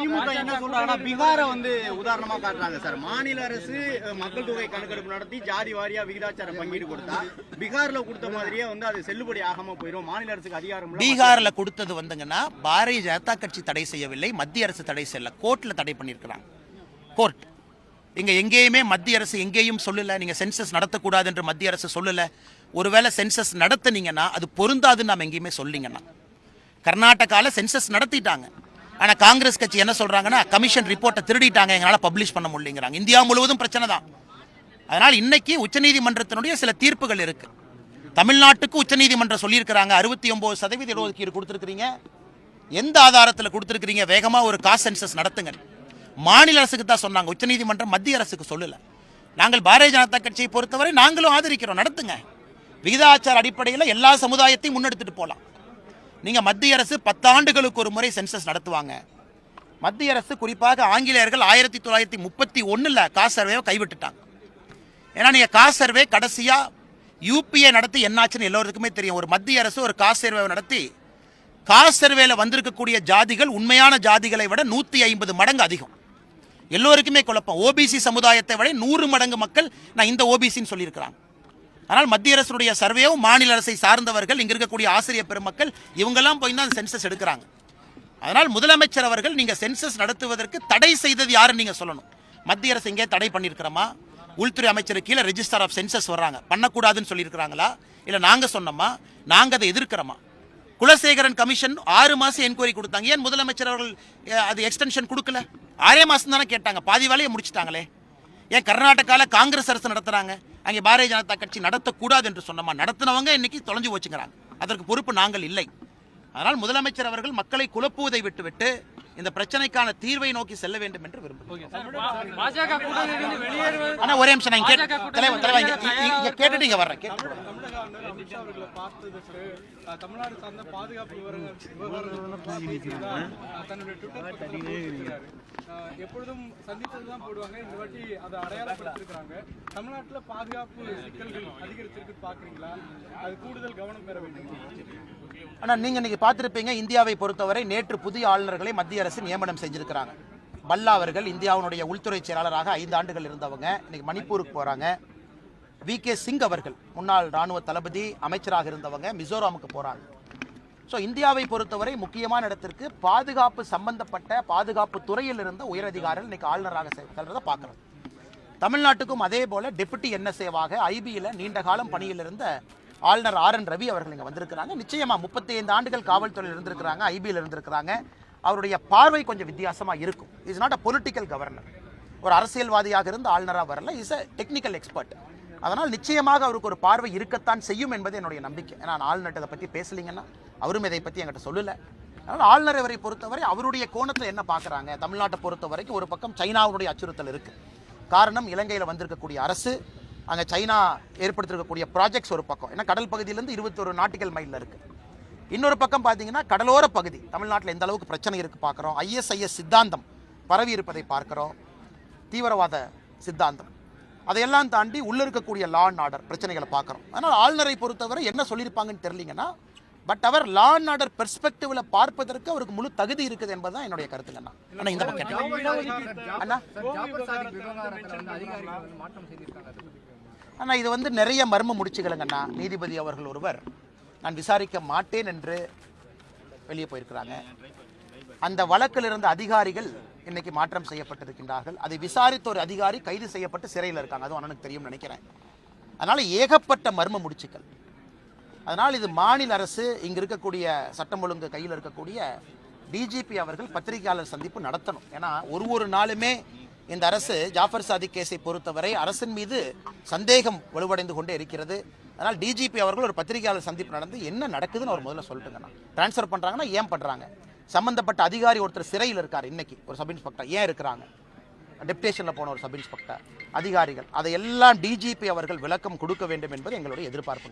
திமுக என்ன சொல்றாங்கன்னா பீகாரை உதாரணமா காட்டுறாங்க சார். மாநில அரசு மக்கள் தொகை கணக்கெடுப்பு நடத்தி ஜாதி வாரியா விகிதாச்சார பங்கீடு கொடுத்தா பீகார்ல கொடுத்த மாதிரியே அது செல்லுபடி ஆகாம போயிடும். மாநில அரசுக்கு அதிகாரம் பீகார்ல கொடுத்தது பாரதிய ஜனதா கட்சி தடை செய்யவில்லை, மத்திய அரசு தடை செய்யல, கோர்ட்ல தடை பண்ணியிருக்கிறாங்க. கோர்ட் இங்க எங்கேயுமே மத்திய அரசு எங்கேயும் சொல்லல நீங்க சென்சஸ் நடத்தக்கூடாது என்று மத்திய அரசு சொல்லல. ஒருவேளை சென்சஸ் நடத்தினீங்கன்னா அது பொருந்தாதுன்னு நாம எங்கேயுமே சொல்லீங்கன்னா. கர்நாடகால சென்சஸ் நடத்திட்டாங்க, ஆனா காங்கிரஸ் கட்சி என்ன சொல்றாங்கன்னா கமிஷன் ரிப்போர்ட்டை திருடிட்டாங்க, எங்களால பப்ளிஷ் பண்ண முடியலங்கிறாங்க. இந்தியா முழுவதும் பிரச்சனை தான். அதனால் இன்னைக்கு உச்சநீதிமன்றத்தினுடைய சில தீர்ப்புகள் இருக்கு. தமிழ்நாட்டுக்கு உச்சநீதிமன்றம் சொல்லியிருக்கிறாங்க 69% இடஒதுக்கீடு கொடுத்துருக்கீங்க, எந்த ஆதாரத்தில் கொடுத்துருக்கீங்க, வேகமா ஒரு காஸ்ட் சென்சஸ் நடத்துங்க. மாநில அரசுக்கு தான் சொன்னாங்க, உச்சநீதிமன்றம் மத்திய அரசுக்கு சொல்லல. நாங்கள் பாரதிய ஜனதா கட்சியை பொறுத்தவரை நாங்களும் ஆதரிக்கிறோம், நடத்துங்க. விகிதாச்சார அடிப்படையில் எல்லா சமுதாயத்தையும் முன்னெடுத்துட்டு போகலாம். நீங்க மத்திய அரசு 10 ஆண்டுகளுக்கு ஒரு முறை சென்சஸ் நடத்துவாங்க. மத்திய அரசு குறிப்பாக ஆங்கிலேயர்கள் 1931 காஸ்ட் சர்வேவை கைவிட்டுட்டாங்க. ஏன்னா நீங்க காஸ்ட் சர்வே கடைசியா யூபிஏ நடத்தி என்னாச்சுன்னு எல்லோருக்குமே தெரியும். ஒரு மத்திய அரசு ஒரு காஸ்ட் சர்வே நடத்தி காஸ்ட் சர்வேல வந்திருக்கக்கூடிய ஜாதிகள் உண்மையான ஜாதிகளை விட 150 மடங்கு அதிகம். எல்லோருக்குமே குழப்பம். ஓபிசி சமுதாயத்தை விட 100 மடங்கு மக்கள் நான் இந்த ஓபிசின்னு சொல்லியிருக்கிறாங்க. ஆனால் மத்திய அரசுடைய சர்வேவும் மாநில அரசை சார்ந்தவர்கள் இங்க இருக்கக்கூடிய ஆசிரியர் பெருமக்கள் இவங்கெல்லாம் போய் தான் சென்சஸ் எடுக்கிறாங்க. அதனால் முதலமைச்சர் அவர்கள் நீங்க சென்சஸ் நடத்துவதற்கு தடை செய்தது யாருன்னு நீங்க சொல்லணும். மத்திய அரசு எங்கே தடை பண்ணியிருக்கிறோமா? உள்துறை அமைச்சர் கீழே ரெஜிஸ்டர் ஆஃப் சென்சஸ் வர்றாங்க, பண்ணக்கூடாதுன்னு சொல்லியிருக்கிறாங்களா? இல்லை நாங்க சொன்னோமா? நாங்க அதை எதிர்க்கிறோமா? குலசேகரன் கமிஷன் 6 மாசம் என்கொயரி கொடுத்தாங்க, ஏன் முதலமைச்சர் அவர்கள் அது எக்ஸ்டென்ஷன் கொடுக்கல? 6 மாசம் தானே கேட்டாங்க, பாதி வேலையை முடிச்சுட்டாங்களே. ஏன் கர்நாடகாவில் காங்கிரஸ் அரசு நடத்துறாங்க, அங்கே பாரதிய ஜனதா கட்சி நடத்தக்கூடாது என்று சொன்னோமா? நடத்தினவங்க இன்னைக்கு தொலைஞ்சு போச்சுங்கிறாங்க. அதற்கு பொறுப்பு நாங்கள் இல்லை. அதனால் முதலமைச்சர் அவர்கள் மக்களை குழப்புவதை விட்டுவிட்டு இந்த பிரச்சனைக்கான தீர்வை நோக்கி செல்ல வேண்டும் என்று விரும்புகிறேன். ஒரே நிமிஷம் நான் கேட்டுட்டு இங்க வர்றேன். தமிழ்நாடு சார்ந்த பாதுகாப்பு எப்பொழுதும் சந்தித்ததுதான் போடுவாங்க. இந்த வாட்டி அதை அடையாளப்படுத்திருக்கிறாங்க. தமிழ்நாட்டில் பாதுகாப்பு சிக்கல்கள் அதிகரிச்சிருக்கு பாக்குறீங்களா? அது கூடுதல் கவனம் பெற வேண்டும். ஆனால் நீங்கள் இன்னைக்கு பார்த்துருப்பீங்க, இந்தியாவை பொறுத்தவரை நேற்று புதிய ஆளுநர்களை மத்திய அரசு நியமனம் செஞ்சிருக்கிறாங்க. பல்லா அவர்கள் இந்தியாவுடைய உள்துறை செயலாளராக 5 ஆண்டுகள் இருந்தவங்க இன்னைக்கு மணிப்பூருக்கு போறாங்க. வி.கே. சிங் அவர்கள் முன்னாள் ராணுவ தளபதி அமைச்சராக இருந்தவங்க மிசோராமுக்கு போறாங்க. ஸோ இந்தியாவை பொறுத்தவரை முக்கியமான இடத்திற்கு பாதுகாப்பு சம்பந்தப்பட்ட பாதுகாப்பு துறையில் இருந்த உயரதிகாரிகள் இன்னைக்கு ஆளுநராக செல்றதை பார்க்குறோம். தமிழ்நாட்டுக்கும் அதே போல டெபுட்டி என்எஸ்ஏவாக ஐபியில் நீண்ட காலம் பணியில் இருந்த ஆளுநர் RN ரவி அவர்கள் இங்கே வந்திருக்கிறாங்க. நிச்சயமா 35 ஆண்டுகள் காவல்துறையில் இருந்திருக்கிறாங்க, ஐபியில் இருந்திருக்கிறாங்க. அவருடைய பார்வை கொஞ்சம் வித்தியாசமாக இருக்கும். Is not a political governor. ஒரு அரசியல்வாதியாக இருந்து ஆளுநராக வரல, இஸ் அ டெக்னிக்கல் எக்ஸ்பர்ட். அதனால் நிச்சயமாக அவருக்கு ஒரு பார்வை இருக்கத்தான் செய்யும் என்பது என்னுடைய நம்பிக்கை. நான் ஆளுநர் இதை பற்றி பேசலிங்கன்னா அவரும் இதை பற்றி என்கிட்ட சொல்லலை. அதனால் ஆளுநர் அவரை பொறுத்தவரை அவருடைய கோணத்தில் என்ன பார்க்குறாங்க, தமிழ்நாட்டை பொறுத்த வரைக்கும் ஒரு பக்கம் சைனாவுடைய அச்சுறுத்தல் இருக்குது. காரணம் இலங்கையில் வந்திருக்கக்கூடிய அரசு, அங்கே சைனா ஏற்படுத்திருக்கக்கூடிய ப்ராஜெக்ட்ஸ் ஒரு பக்கம். ஏன்னா கடல் பகுதியிலேருந்து 21 நாட்டிக்கல் மைலில் இருக்குது. இன்னொரு பக்கம் பார்த்தீங்கன்னா கடலோர பகுதி தமிழ்நாட்டில் எந்த அளவுக்கு பிரச்சனை இருக்குது பார்க்குறோம். ISIS சித்தாந்தம் பரவி இருப்பதை பார்க்குறோம், தீவிரவாத சித்தாந்தம். அதையெல்லாம் தாண்டி உள்ள இருக்கக்கூடிய லா அண்ட் ஆர்டர் பிரச்சனைகளை பார்க்குறோம். அதனால் ஆளுநரை பொறுத்தவரை என்ன சொல்லியிருப்பாங்கன்னு தெரியலீங்கன்னா, பட் அவர் லா அண்ட் ஆர்டர் பெர்ஸ்பெக்டிவ்ல பார்ப்பதற்கு அவருக்கு முழு தகுதி இருக்குது என்பதுதான் என்னுடைய கருத்துங்கண்ணா. ஆனால் இந்த பக்கம் ஆனால் இது நிறைய மர்ம முடிச்சுகளுங்கண்ணா. நீதிபதி அவர்கள் ஒருவர் நான் விசாரிக்க மாட்டேன் என்று வெளியே போயிருக்கிறாங்க. அந்த வழக்கில் இருந்த அதிகாரிகள் இன்னைக்கு மாற்றம் செய்யப்பட்டிருக்கின்றார்கள். அதை விசாரித்த ஒரு அதிகாரி கைது செய்யப்பட்டு சிறையில் இருக்காங்க. அதுவும் அண்ணனுக்கு தெரியும் நினைக்கிறேன். அதனால ஏகப்பட்ட மர்ம முடிச்சுக்கள். அதனால் இது மாநில அரசு இங்க இருக்கக்கூடிய சட்டம் ஒழுங்கு கையில் இருக்கக்கூடிய டிஜிபி அவர்கள் பத்திரிகையாளர் சந்திப்பு நடத்தணும். ஏன்னா ஒரு நாளுமே இந்த அரசு ஜாஃபர் சாதிக் கேஸை பொறுத்தவரை அரசின் மீது சந்தேகம் வலுவடைந்து கொண்டே இருக்கிறது. அதனால் டிஜிபி அவர்கள் ஒரு பத்திரிகையாளர் சந்திப்பு நடந்து என்ன நடக்குதுன்னு அவர் முதல்ல சொல்லிட்டுங்கண்ணா. டிரான்ஸ்ஃபர் பண்றாங்கன்னா ஏன் பண்றாங்க, சம்பந்தப்பட்ட அதிகாரி ஒருத்தர் சிறையில் இருக்கார், இன்னைக்கு ஒரு சப் இன்ஸ்பெக்டர் ஏன் இருக்கிறாங்க, டெப்டேஷன்ல போன ஒரு சப் இன்ஸ்பெக்டர், அதிகாரிகள், அதையெல்லாம் டிஜிபி அவர்கள் விளக்கம் கொடுக்க வேண்டும் என்பது எங்களுடைய எதிர்பார்ப்பு.